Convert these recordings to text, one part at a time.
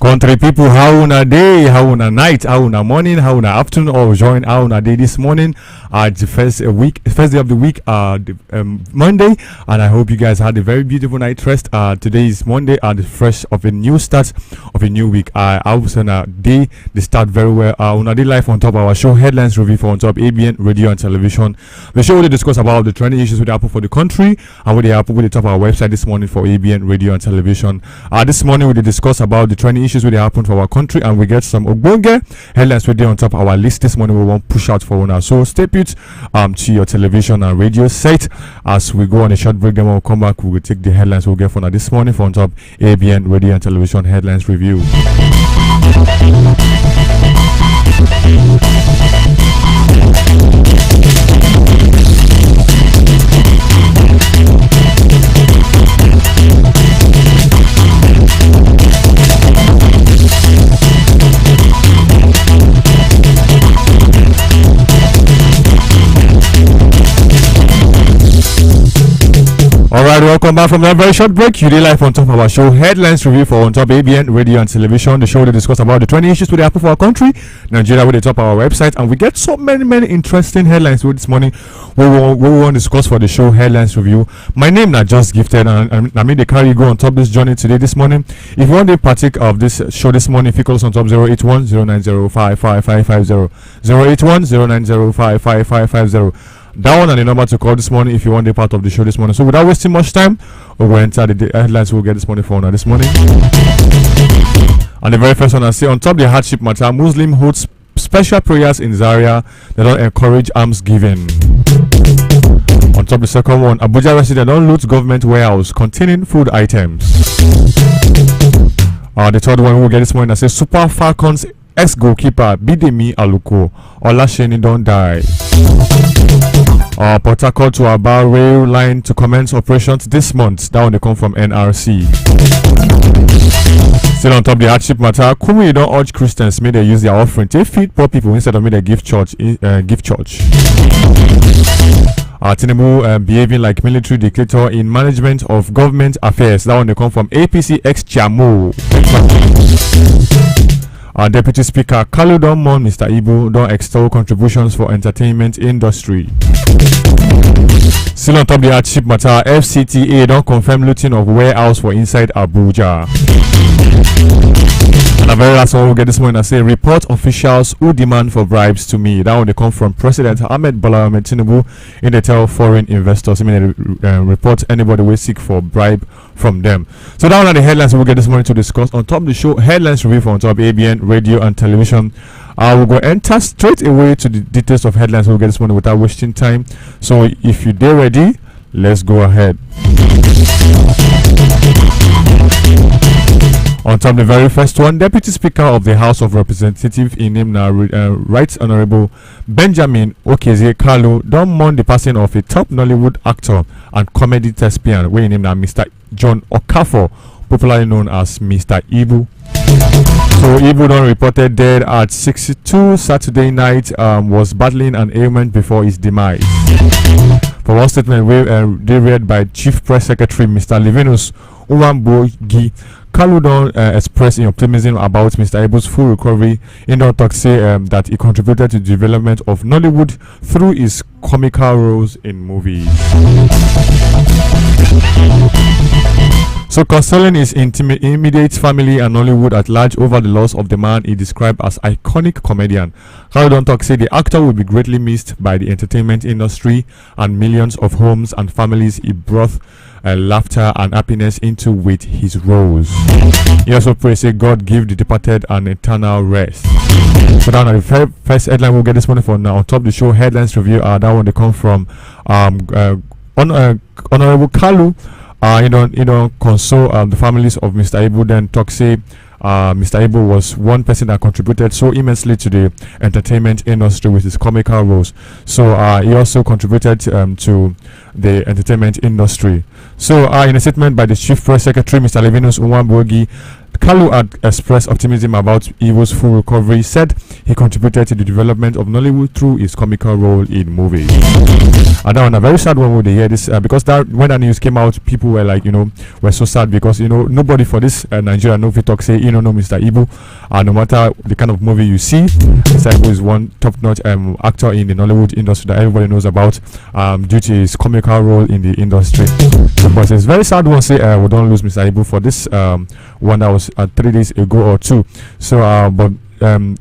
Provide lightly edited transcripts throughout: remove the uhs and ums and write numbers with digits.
Country people, how una day, how una night, how una morning, how una afternoon, or join how una day this morning. The first day of the week, Monday, and I hope you guys had a very beautiful night rest. Today is Monday, and the fresh of a new start of a new week. I was on a day they start very well. Una day life on top of our show headlines review for on top ABN radio and television. The show will discuss about the trending issues with Apple for the country and what they happen with the top of our website this morning for ABN radio and television. This morning we will discuss about the trending issues with happen for our country, and we get some ogbonge headlines with on top of our list this morning. We won't push out for now, so stay put to your television and radio set as we go on a short break. Then when we come back, we will take the headlines we'll get for now this morning for on top ABN radio and television headlines review. Alright, welcome back from that very short break. You did live on top of our show headlines review for on top ABN radio and television. The show will discuss about the 20 issues with the Apple for our country, Nigeria with the top of our website, and we get so many interesting headlines with this morning. We want to discuss for the show headlines review. My name is Just Gifted, and I made the carry go on top this journey today this morning. If you want to partake of this show this morning, if you call us on top 081 090 55550 081 090 55550. That one and the number to call this morning if you want to be part of the show this morning. So without wasting much time, we'll enter the headlines we'll get this morning for now this morning. And the very first one I see on top the hardship matter, Muslim holds special prayers in Zaria. They don't encourage alms giving. On top the second one, Abuja resident don't loot government warehouse containing food items. The third one we'll get this morning I say Super Falcons ex-goalkeeper Bidemi Aluko Olasheni don't die. Port Harcourt to Aba rail line to commence operations this month. That one they come from NRC. Still on top the hardship matter, Kumi don't urge Christians may they use their offering to feed poor people instead of may they give church. Tinubu behaving like military dictator in management of government affairs. That one they come from APC ex-Chamo. Deputy Speaker Kalu don't mourn Mr. Ibu, don't extol contributions for entertainment industry. Still on top the hardship matter, FCTA don't confirm looting of warehouse for inside Abuja. And the very last one we'll get this morning I say report officials who demand for bribes to me. That one they come from President Ahmed Bola Ahmed Tinubu in the tell foreign investors. I mean report anybody will seek for bribe from them. So that one are the headlines we'll get this morning to discuss. On top of the show, headlines review for on top ABN radio and television. We'll go enter straight away to the details of headlines we'll get this morning without wasting time. So if you're there ready, let's go ahead. On top the very first one, Deputy Speaker of the House of Representatives in name now Right Honorable Benjamin Okeze Kalu don't mourn the passing of a top Nollywood actor and comedy thespian we name now Mr. John Okafor, popularly known as Mr. Ibu. So Ibu don reported dead at 62 Saturday night, was battling an ailment before his demise. For one statement they read by Chief Press Secretary Mr. Livinus Uwambogi, Kalu don express optimism about Mr. Ibu's full recovery. In don talk say that he contributed to the development of Nollywood through his comical roles in movies. So consoling his immediate family and Nollywood at large over the loss of the man he described as iconic comedian. Kalu don talk say the actor will be greatly missed by the entertainment industry and millions of homes and families he brought laughter and happiness into with his roles. He also prays say God give the departed an eternal rest. So down at the first headline we'll get this morning for now. On top of the show headlines review, that one they come from Honorable Kalu. Console the families of Mr. Ibu. Then talk say Mr. Ibu was one person that contributed so immensely to the entertainment industry with his comical roles. So he also contributed to the entertainment industry. So, in a statement by the Chief Press Secretary, Mr. Levinus Nwambogi, Kalu had expressed optimism about Ivo's full recovery, said he contributed to the development of Nollywood through his comical role in movies. And now, on a very sad one, when they hear this, because that when the news came out, people were like, were so sad because nobody for this Nigeria no talk say no Mr. Ibu, and no matter the kind of movie you see, Mr. Ibu is one top-notch actor in the Nollywood industry that everybody knows about, due to his comical role in the industry. So, but it's very sad one say we don't lose Mr. Ibu for this one that was 3 days ago or 2. So, but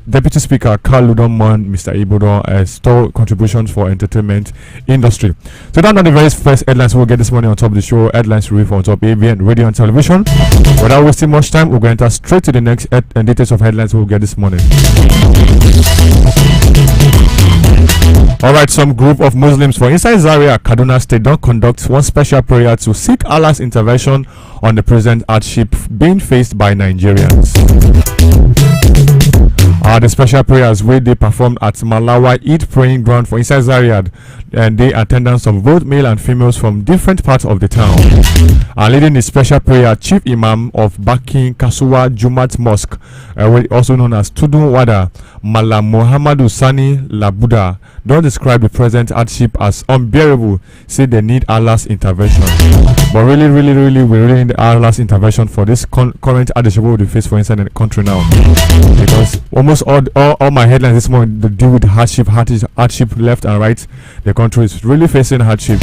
Deputy Speaker Carl Ludonman, Mr. Ibodon, store contributions for entertainment industry. So that's not the very first headlines we'll get this morning on top of the show. Headlines review on top ABN radio and television. Without wasting much time, we're going to enter straight to the next details of headlines we'll get this morning. Alright, some group of Muslims for inside Zaria, Kaduna State don't conduct one special prayer to seek Allah's intervention on the present hardship being faced by Nigerians. The special prayers where they performed at Malawa Eid praying ground for inside Zaria, and the attendance of both male and females from different parts of the town. Leading the special prayer, Chief Imam of Bakin Kasuwa Jumat Mosque, also known as Tudun Wada, Malam Muhammadu Sani Labuda, don't describe the present hardship as unbearable, say they need Allah's intervention. But really, we really need Allah's intervention for this current hardship we face for inside the country now. Because almost all my headlines this morning they deal with hardship left and right. The country is really facing hardship.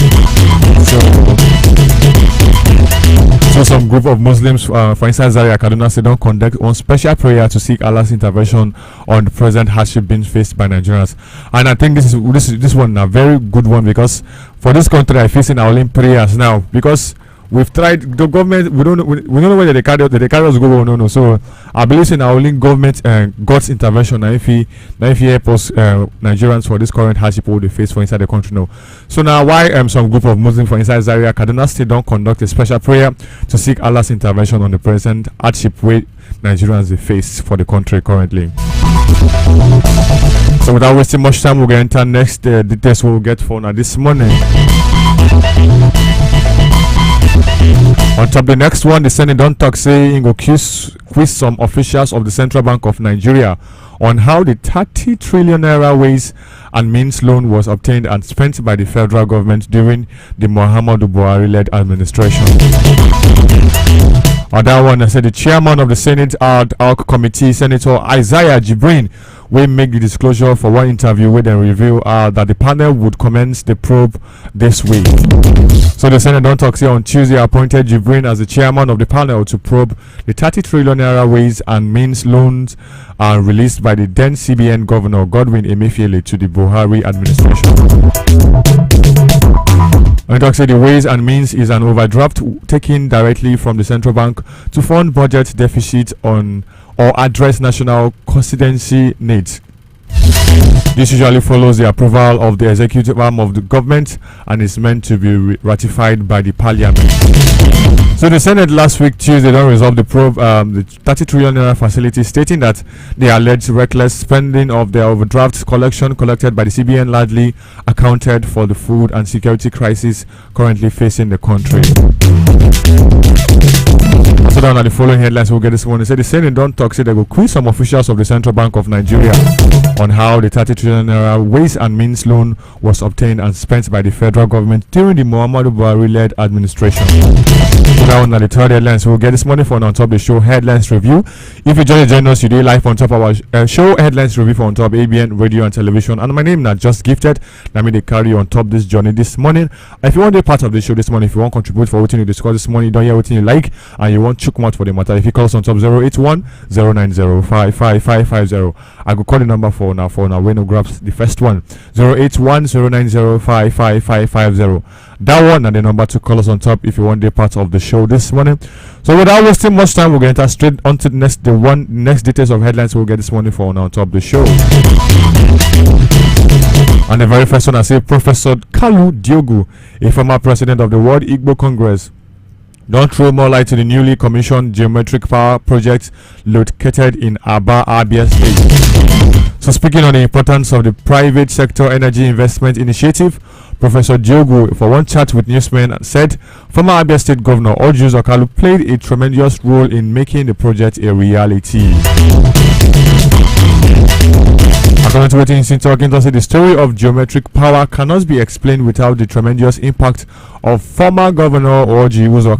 So some group of Muslims for instance Zaria Kaduna State don't conduct one special prayer to seek Allah's intervention on the present hardship being faced by Nigerians. And I think this one a very good one, because for this country I facing our own prayers now, because we've tried the government. We don't know whether they carry us go or no. So I believe in our only government God's intervention. Now if he help us Nigerians for this current hardship we face for inside the country now. So now why some group of Muslims for inside Zaria Kaduna State don't conduct a special prayer to seek Allah's intervention on the present hardship way Nigerians they face for the country currently. So without wasting much time, we're going to enter next details we'll get for now this morning. On top of the next one, the Senate don't talk say go quiz some officials of the Central Bank of Nigeria on how the 30 trillion naira ways and means loan was obtained and spent by the federal government during the Muhammadu Buhari-led administration. On that one, I said the chairman of the Senate ALC committee, Senator Isaiah Jibrin, will make the disclosure for one interview where they reveal that the panel would commence the probe this week. So the Senate don't talk say on Tuesday appointed Jibrin as the chairman of the panel to probe the 30 trillion naira ways and means loans released by the then CBN governor Godwin Emefiele to the Buhari administration. And talk say the ways and means is an overdraft taken directly from the central bank to fund budget deficit on or address national constituency needs. This usually follows the approval of the executive arm of the government and is meant to be ratified by the parliament. So the Senate last week Tuesday don't resolve the probe the 30 trillion naira facility, stating that the alleged reckless spending of the overdraft collected by the CBN largely accounted for the food and security crisis currently facing the country. So down at the following headlines we'll get this morning. Say the Senate don't talk say they will quiz some officials of the Central Bank of Nigeria on how the 30 trillion naira ways and means loan was obtained and spent by the federal government during the Muhammadu Buhari-led administration. So now on the third headlines we'll get this morning for on top of the show headlines review. If you join us, you do live on top of our show headlines review for on top ABN radio and television. And my name is not just gifted. Let me they carry on top this journey this morning. If you want to be part of the show this morning, if you want to contribute for what you discuss this morning, you don't hear what you like, and you want chook out for the matter, if you call us on top 081 090 55550, I go call the number for now when no grabs the first one 081 090 55550. That one and the number to call us on top if you want to be part of the show this morning. So without wasting much time, we're going to enter straight onto the next details of headlines we'll get this morning for on top of the show. And the very first one I say Professor Kalu Diogu, a former president of the World Igbo Congress, don't throw more light to the newly commissioned geometric power project located in Aba, Abia State. So speaking on the importance of the private sector energy investment initiative, Professor Diogo, for one chat with newsmen, said former Abia State Governor Orji Uzor played a tremendous role in making the project a reality. According to what he's talking, the story of geometric power cannot be explained without the tremendous impact of former Governor Orji Uzor.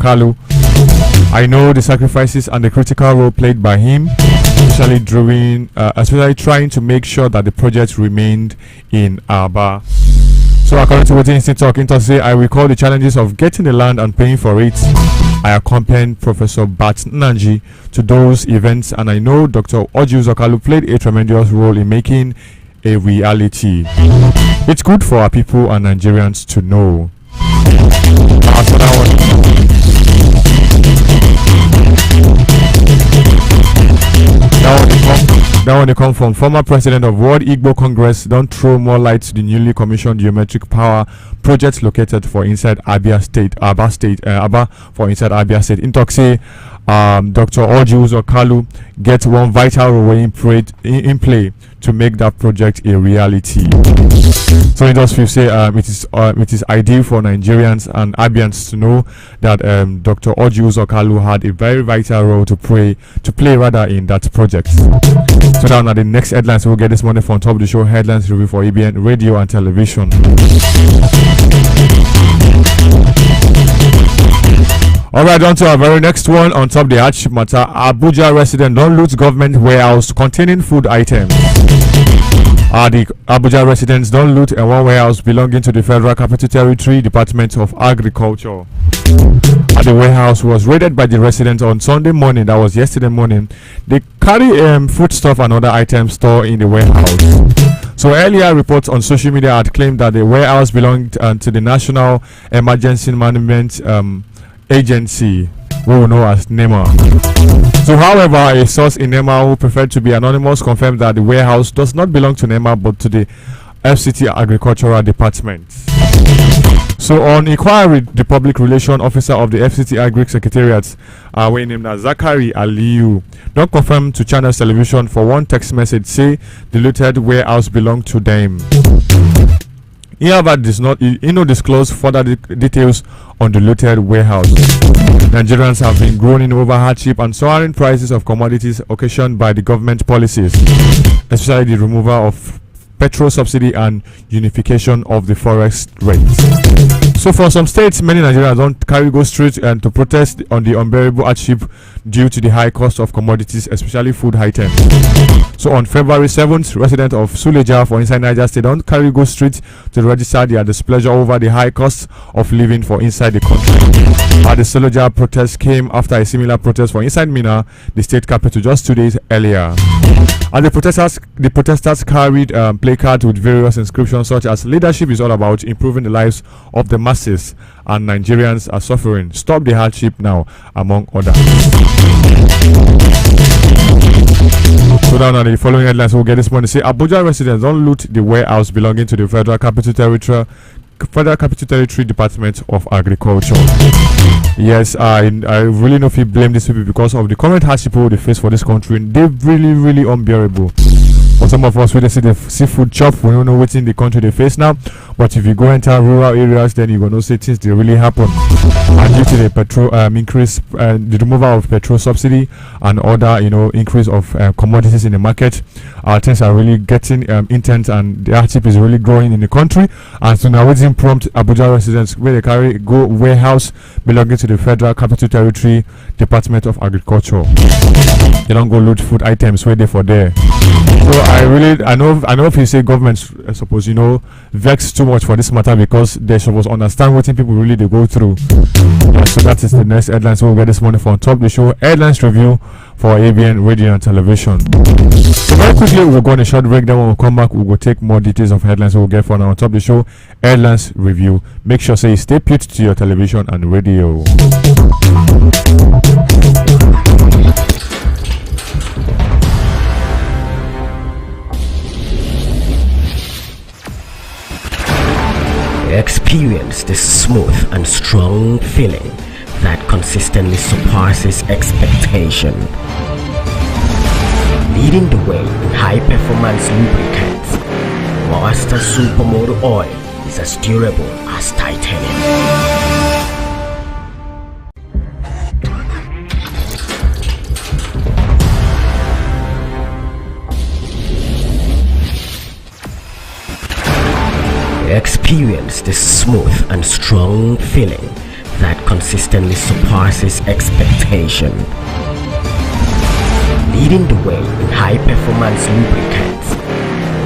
I know the sacrifices and the critical role played by him, especially trying to make sure that the project remained in Aba. So according to what he's talking, I recall the challenges of getting the land and paying for it. I accompanied Professor Bat Nanji to those events, and I know Dr. Orji Uzor played a tremendous role in making a reality. It's good for our people and Nigerians to know. That one they come from former president of World Igbo Congress. Don't throw more light to the newly commissioned geometric power project located for inside Abia State, Aba for inside Abia State. In Toxe, Dr. Orji Uzor gets one vital role in play to make that project a reality. So it does feel say it is ideal for Nigerians and Abians to know that Dr. Orji Uzor had a very vital role to play in that project. So now the next headlines we'll get this morning from top of the show headlines review for ABN radio and television. Alright, on to our very next one on top of the hardship matter. Abuja resident don't loot government warehouse containing food items. The Abuja residents don't loot a one warehouse belonging to the Federal Capital Territory Department of Agriculture. The warehouse was raided by the residents on Sunday morning, that was yesterday morning. They carry foodstuff and other items stored in the warehouse. So earlier reports on social media had claimed that the warehouse belonged to the National Emergency Management Agency, we will know as NEMA. So however, a source in NEMA who preferred to be anonymous confirmed that the warehouse does not belong to NEMA but to the FCT Agricultural Department. So on inquiry, the public relation officer of the FCT Agri Secretariat, named as Zakari Aliyu, don't confirm to Channels Television for one text message say the looted warehouse belonged to them. However, does not disclose further details on the looted warehouse. Nigerians have been groaning over hardship and soaring prices of commodities occasioned by the government policies, especially the removal of petrol subsidy and unification of the forex rates. So for some states, many Nigerians don't go street and to protest on the unbearable hardship due to the high cost of commodities, especially food items. So on February 7th, residents of Suleja for inside Niger State don't go street to register their displeasure over the high cost of living for inside the country. The Suleja protest came after a similar protest for inside Mina, the state capital, just 2 days earlier. And the protesters carried placards with various inscriptions such as "Leadership is all about improving the lives of the masses and Nigerians are suffering. Stop the hardship now," among others. So down on the following headlines we'll get this morning. Say Abuja residents don't loot the warehouse belonging to the Federal Capital Territory Department of Agriculture. Yes, I really know if you blame these people because of the current hardship they face for this country. They're really unbearable. For some of us, we see the seafood shop, we don't know what's in the country they face now. But if you go into rural areas, then you're gonna see things they really happen. And due to the petrol increase, the removal of petrol subsidy and other increase of commodities in the market, things are really getting intense, and the hardship is really growing in the country. And so now it's prompt Abuja residents where they go warehouse belonging to the Federal Capital Territory Department of Agriculture. They don't go loot food items where they for there. So I know if you say government suppose vex too much for this matter because they supposed understand what people really they go through. So that is the next headlines we'll get this morning from top the show headlines review for ABN radio and television. So very quickly we'll go on a short break, then when we come back we will take more details of headlines we'll get for now on top the show headlines review. Make sure you stay put to your television and radio. Experience the smooth and strong feeling that consistently surpasses expectation. Lead Leading the way in high-performance lubricants, Monster Supermoto Oil is as durable as titanium. Experience the smooth and strong feeling that consistently surpasses expectation. Leading the way in high-performance lubricants,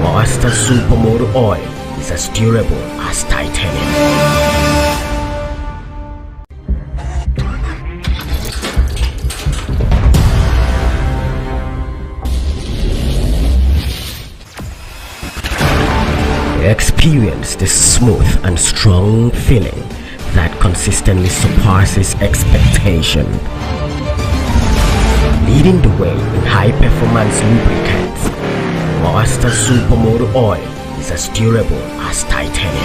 Monster Supermoto Oil is as durable as titanium. Experience the smooth and strong feeling that consistently surpasses expectation. Leading the way in high-performance lubricants, Monster Supermoto Oil is as durable as titanium.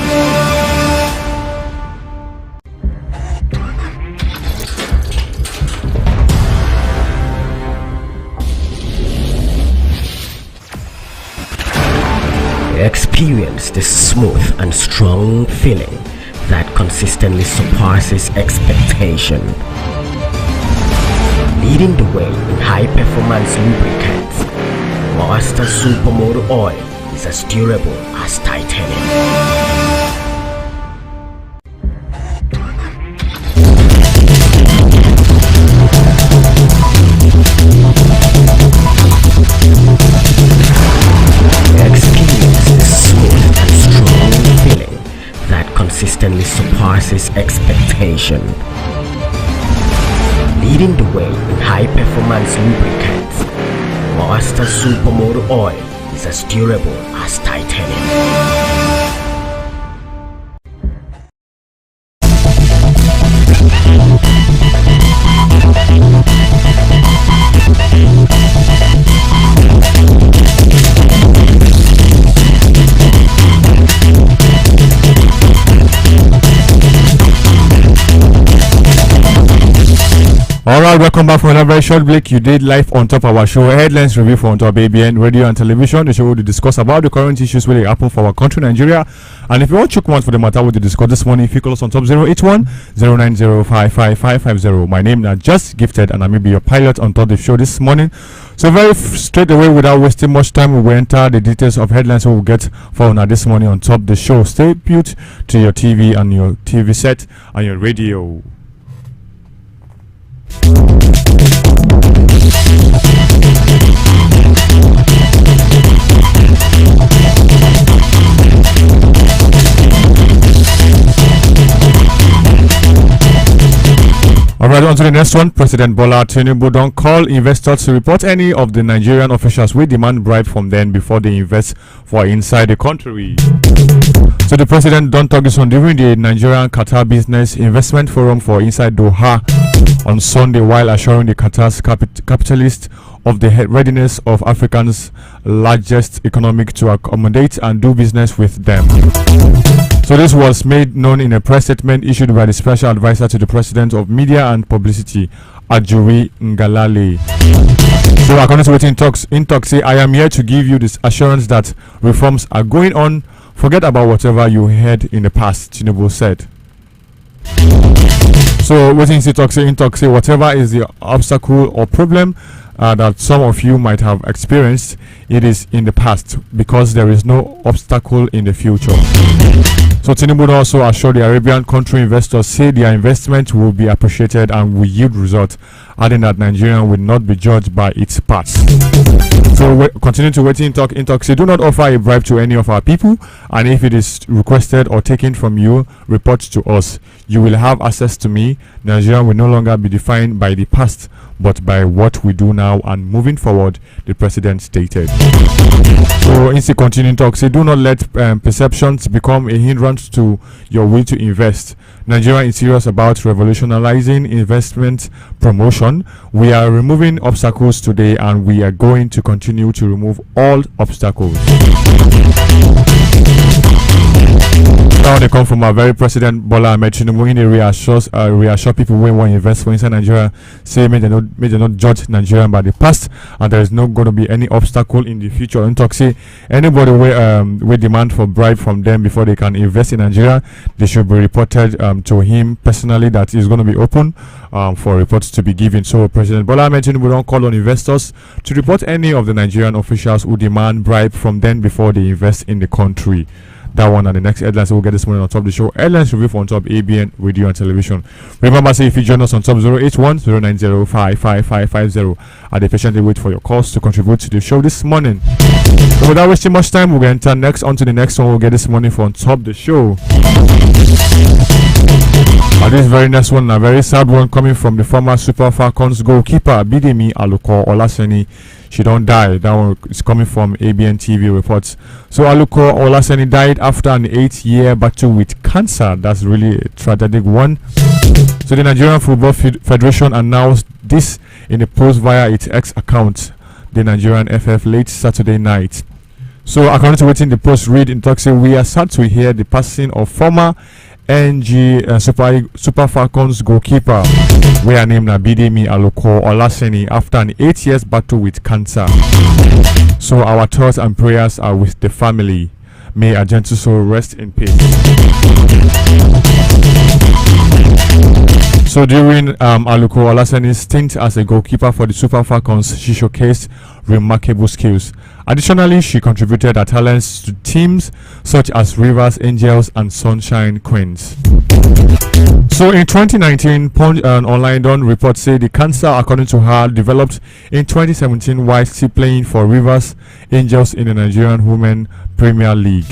Experience the smooth and strong feeling that consistently surpasses expectation. Leading the way in high-performance lubricants, Monster Supermoto Oil is as durable as titanium. Consistently surpasses expectation. Leading the way in high-performance lubricants, Monster Supermoto Oil is as durable as titanium. Alright, welcome back from another very short break. You did live on top of our show, Headlines Review for On Top ABN Radio and Television. The show will discuss about the current issues really happen for our country, Nigeria. And if you want to come for the matter we discuss this morning, if you call us on top 081 090 My name is Just Gifted and I may be your pilot on top of the show this morning. So very straight away, without wasting much time, we will enter the details of headlines we will get for now this morning on top the show. Stay put to your TV and your TV set and your radio. Alright, on to the next one. President Bola Tinubu don't call investors to report any of the Nigerian officials we demand bribe from them before they invest for inside the country. So the president don't talk this on during the Nigerian Qatar Business Investment Forum for inside Doha on Sunday, while assuring the Qatar's capitalists of the readiness of Africa's largest economic to accommodate and do business with them. So this was made known in a press statement issued by the special advisor to the president of media and publicity, Ajuri Ngalale. So according to what Intox say, I am here to give you this assurance that reforms are going on. Forget about whatever you heard in the past, Tinubu said. So what Intox say, whatever is the obstacle or problem that some of you might have experienced, it is in the past because there is no obstacle in the future. So Tinubu also assured the Arabian country investors say their investment will be appreciated and will yield results, adding that Nigeria will not be judged by its past. So continue to wait in talk. Say, do not offer a bribe to any of our people, and if it is requested or taken from you, report to us. You will have access to me. Nigeria will no longer be defined by the past, but by what we do now and moving forward, the president stated. So Insi continuing talk, say, do not let perceptions become a hindrance to your will to invest. Nigeria is serious about revolutionizing investment promotion. We are removing obstacles today and we are going to continue to remove all obstacles. Now they come from our very president Bola Ahmed Tinubu. He reassure people when want to invest for inside Nigeria. Say may they not judge Nigeria by the past, and there is not going to be any obstacle in the future. And talk say anybody will demand for bribe from them before they can invest in Nigeria, they should be reported to him personally. That is going to be open for reports to be given. So President Bola Ahmed Tinubu don't call on investors to report any of the Nigerian officials who demand bribe from them before they invest in the country. That one and the next headlines we'll get this morning on top of the show. Headlines review for on top ABN radio and television. Remember, say if you join us on top 081 090 55550, and patiently wait for your calls to contribute to the show this morning. So without wasting much time, we'll enter next on to the next one we'll get this morning for on top of the show. This very next one, a very sad one coming from the former Super Falcons goalkeeper Bidemi Aluko Olaseni. She don't die. That one is coming from ABN TV reports. So Aluko Olaseni died after an 8-year battle with cancer. That's really a tragic one. So the Nigerian Football Federation announced this in a post via its X account, the Nigerian FF, late Saturday night. So according to what in the post read in talk, say we are sad to hear the passing of former NG Super Falcons goalkeeper, we are named Bidemi Aluko Olaseni, after an 8 years battle with cancer. So our thoughts and prayers are with the family. May a gentle soul rest in peace. So during Aluko Olaseni's stint as a goalkeeper for the Super Falcons, she showcased remarkable skills. Additionally, she contributed her talents to teams such as Rivers Angels and Sunshine Queens. So in 2019, Punch and Online Dawn reports say the cancer, according to her, developed in 2017 while still playing for Rivers Angels in the Nigerian Women Premier League.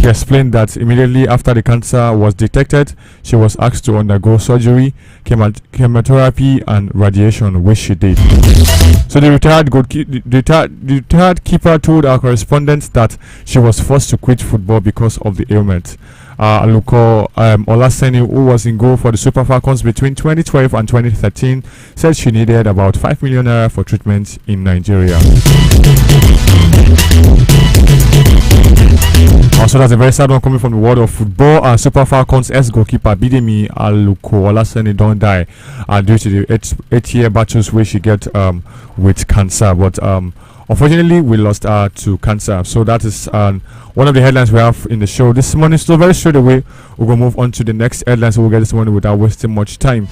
She explained that immediately after the cancer was detected, she was asked to undergo surgery, chemotherapy and radiation, which she did. So the retired keeper told our correspondent that she was forced to quit football because of the ailment. Aluko Olaseni, who was in goal for the Super Falcons between 2012 and 2013, said she needed about 5 million naira for treatment in Nigeria. Also, that's a very sad one coming from the world of football. Super Falcons ex-goalkeeper Bidemi Aluko Olaseni don't die due to the 8-year battles where she get with cancer. But unfortunately, we lost her to cancer. So that is one of the headlines we have in the show this morning. So very straight away, we're going to move on to the next headlines we'll get this morning without wasting much time.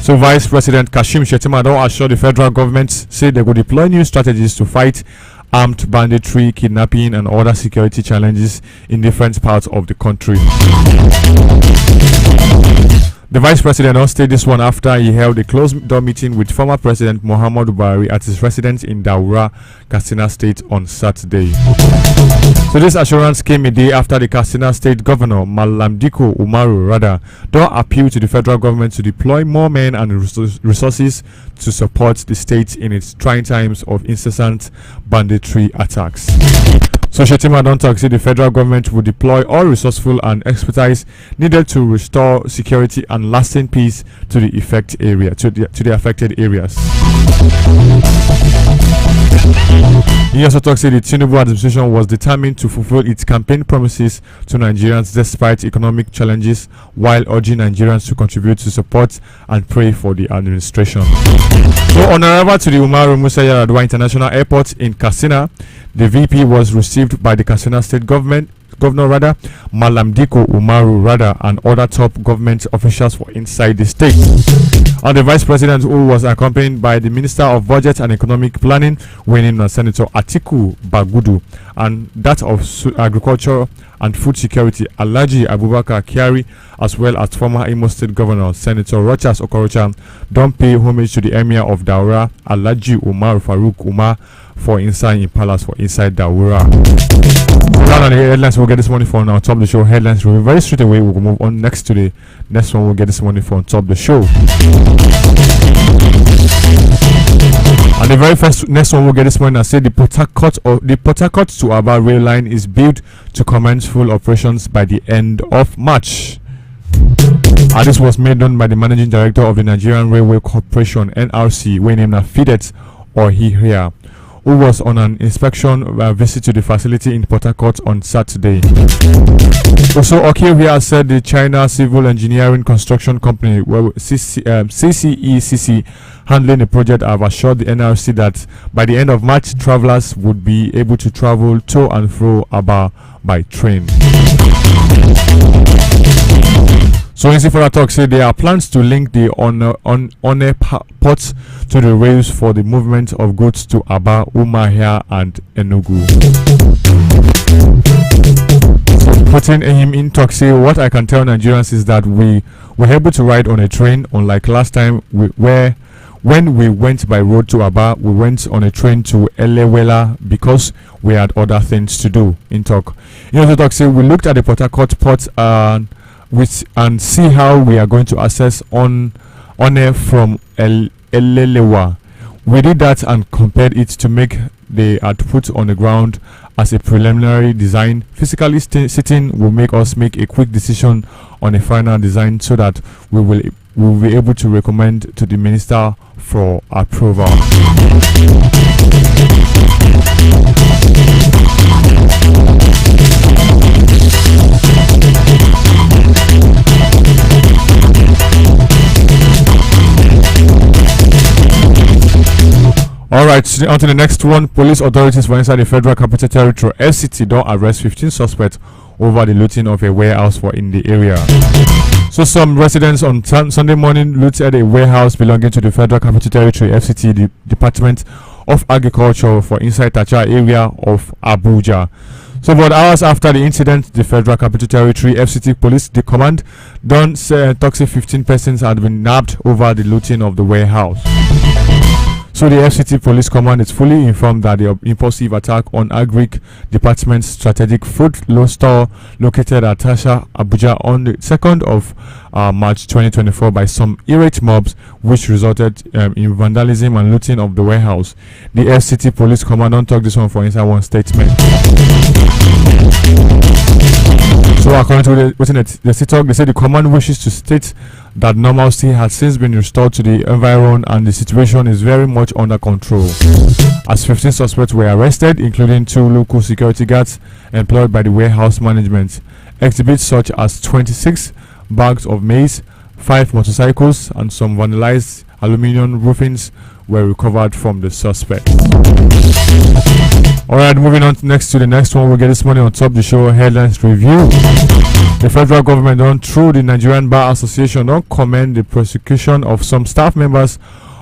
So Vice President Kashim Shettima don't assure the federal government, say they will deploy new strategies to fight armed banditry, kidnapping and other security challenges in different parts of the country. The Vice President stated this one after he held a closed-door meeting with former President Muhammadu Buhari at his residence in Daura, Katsina State on Saturday. So this assurance came a day after the Katsina State Governor Malam Diko Umaru Rada appealed to the federal government to deploy more men and resources to support the state in its trying times of incessant banditry attacks. So Shettima don't talk, say the federal government will deploy all resourceful and expertise needed to restore security and lasting peace to the affected areas. He also talks that the Tinubu administration was determined to fulfill its campaign promises to Nigerians despite economic challenges, while urging Nigerians to contribute to support and pray for the administration. So on arrival to the Umaru Musa Yar'Adua International Airport in Katsina, the VP was received by the Katsina State Governor Malam Diko Umaru Rada and other top government officials for inside the state. And the Vice President, who was accompanied by the Minister of Budget and Economic Planning, winning Senator Atiku Bagudu, and that of Agriculture and Food Security Alhaji Abubakar Kyari, as well as former Imo State Governor Senator Rochas Okorocha, don't pay homage to the Emir of Daura, Alhaji Umar Faruk Umar, for inside in Palace for inside Daura. Now the headlines we'll get this morning for on top of the show. Headlines will be very straight away. We'll move on next to the next one we'll get this morning for on top of the show. And the very first next one we'll get this morning, I said the Port Harcourt to Aba rail line is built to commence full operations by the end of March. And this was made known by the Managing Director of the Nigerian Railway Corporation (NRC), when named Fidet or he here, who was on an inspection visit to the facility in Port Harcourt on Saturday. Also, Okio has said the China Civil Engineering Construction Company, CCECC, handling the project, have assured the NRC that by the end of March, travelers would be able to travel to and fro Aba by train. So, in Sifara Talk say there are plans to link the One port to the rails for the movement of goods to Aba, Umuahia, and Enugu. So, putting him in talk, say what I can tell Nigerians is that we were able to ride on a train, unlike last time when we went by road to Aba, we went on a train to Elewela because we had other things to do. In talk, you know, talk say we looked at the Port Harcourt port and see how we are going to access on air from Elelewa. We did that and compared it to make the output on the ground as a preliminary design. Physically sitting will make us make a quick decision on a final design so that we will be able to recommend to the minister for approval. Alright, on to the next one. Police authorities for inside the Federal Capital Territory FCT don't arrest 15 suspects over the looting of a warehouse in the area. So some residents on Sunday morning looted a warehouse belonging to the Federal Capital Territory FCT, the Department of Agriculture, for inside Tacha area of Abuja. So about hours after the incident, the Federal Capital Territory FCT Police, the command, don't say toxic 15 persons had been nabbed over the looting of the warehouse. So the FCT Police Command is fully informed that the impulsive attack on Agric Department's strategic food store located at Tasha, Abuja on the 2nd of March 2024 by some irate mobs, which resulted in vandalism and looting of the warehouse. The FCT Police Command don't talk this one for inside one statement. So according to the CTOC, they say the command wishes to state that normalcy has since been restored to the environment and the situation is very much under control. As 15 suspects were arrested, including 2 local security guards employed by the warehouse management. Exhibits such as 26 bags of maize, 5 motorcycles, and some vandalized aluminium roofings were recovered from the suspect. Alright, moving on next to the next one we get this morning on top the show headlines review. The federal government through the Nigerian Bar Association don't commend the prosecution of some staff members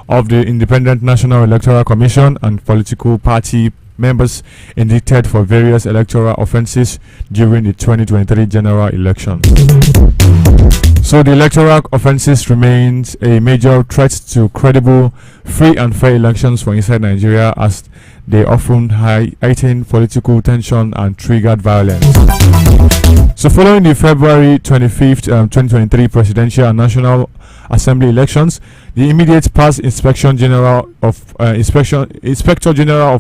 of the Independent National Electoral Commission and political party members indicted for various electoral offences during the 2023 general election. So the electoral offences remains a major threat to credible, free and fair elections for inside Nigeria, as they often heighten political tension and triggered violence. So following the February 25th, 2023 presidential and national assembly elections, the immediate past Inspector General of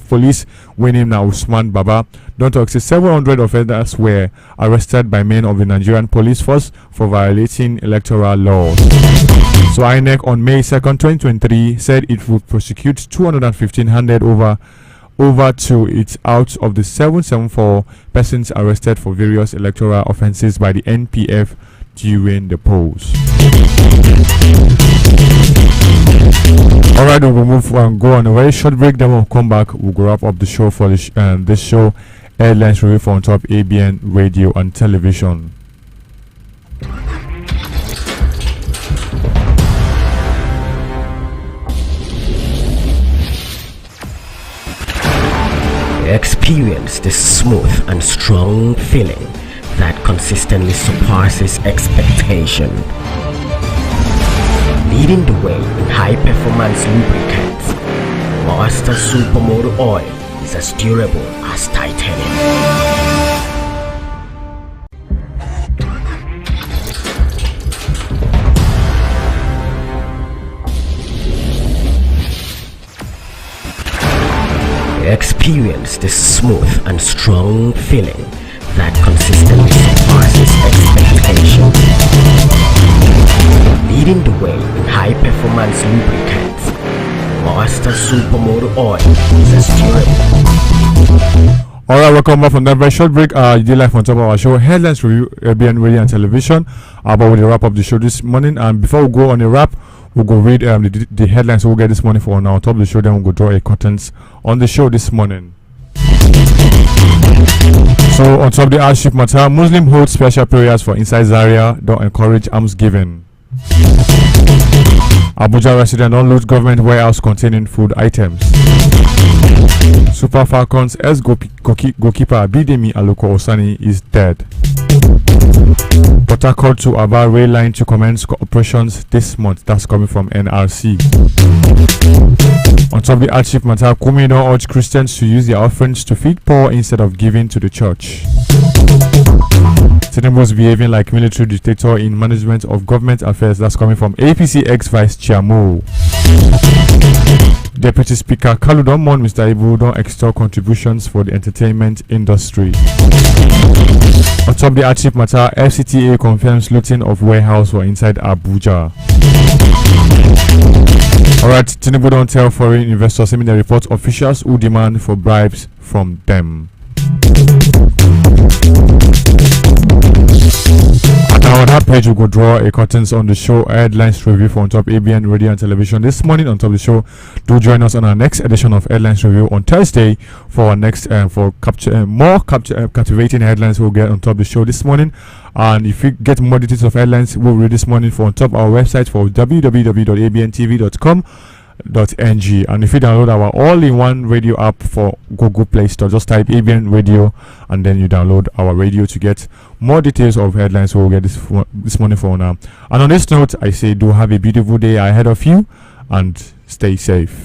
Police, Winim Usman Baba, don't talk say 700 offenders were arrested by men of the Nigerian police force for violating electoral laws. So INEC on May 2nd, 2023 said it would prosecute 215 handed over to it out of the 774 persons arrested for various electoral offences by the NPF during the polls. Alright, we'll move and go on a very short break, then we'll come back. We'll wrap up the show for this show. Airlines review for on top ABN radio and television. Experience the smooth and strong feeling that consistently surpasses expectation. Leading the way in high-performance lubricants, Master Supermoto Oil is as durable as titanium. Experience the smooth and strong feeling that consistently surpasses expectation. Leading the way in high-performance lubricants, Master Supermoto Oil is a steerable. All right, welcome back from that very short break. You did live on top of our show, Headlines Review, ABN Radio and Television. But we'll wrap up the show this morning. And before we go on a wrap, we'll go read the headlines we'll get this morning for now on top of the show. Then we'll go draw a curtains on the show this morning. So on top of the hardship matter, Muslim hold special prayers for inside Zaria. Don't encourage almsgiving. Abuja resident don't loot government warehouse containing food items. Super Falcons goalkeeper Bidemi Aloko Osani is dead. Port Harcourt to Aba rail line to commence operations this month. That's coming from NRC. On top of the hardship matter, Kumi don't urge Christians to use their offerings to feed poor instead of giving to the church. Tinubu was behaving like military dictator in management of government affairs. That's coming from APC ex-vice chairman. Deputy Speaker Kalu don't mourn Mr. Ibu don't extol contributions for the entertainment industry. On top of the hardship matter, FCTA confirms looting of warehouse for inside Abuja. Alright, Tinubu don't tell foreign investors in the report officials who demand for bribes from them. Now on that page, we'll go draw a curtains on the show Headlines Review for on top ABN Radio and Television this morning. On top of the show, do join us on our next edition of Headlines Review on Thursday for our next more captivating headlines we'll get on top of the show this morning. And if you get more details of headlines we'll read this morning for on top of our website for www.abntv.com.ng. And if you download our all-in-one radio app for Google Play Store, just type ABN Radio and then you download our radio to get more details of headlines we'll get this morning for now. And on this note, I say do have a beautiful day ahead of you and stay safe.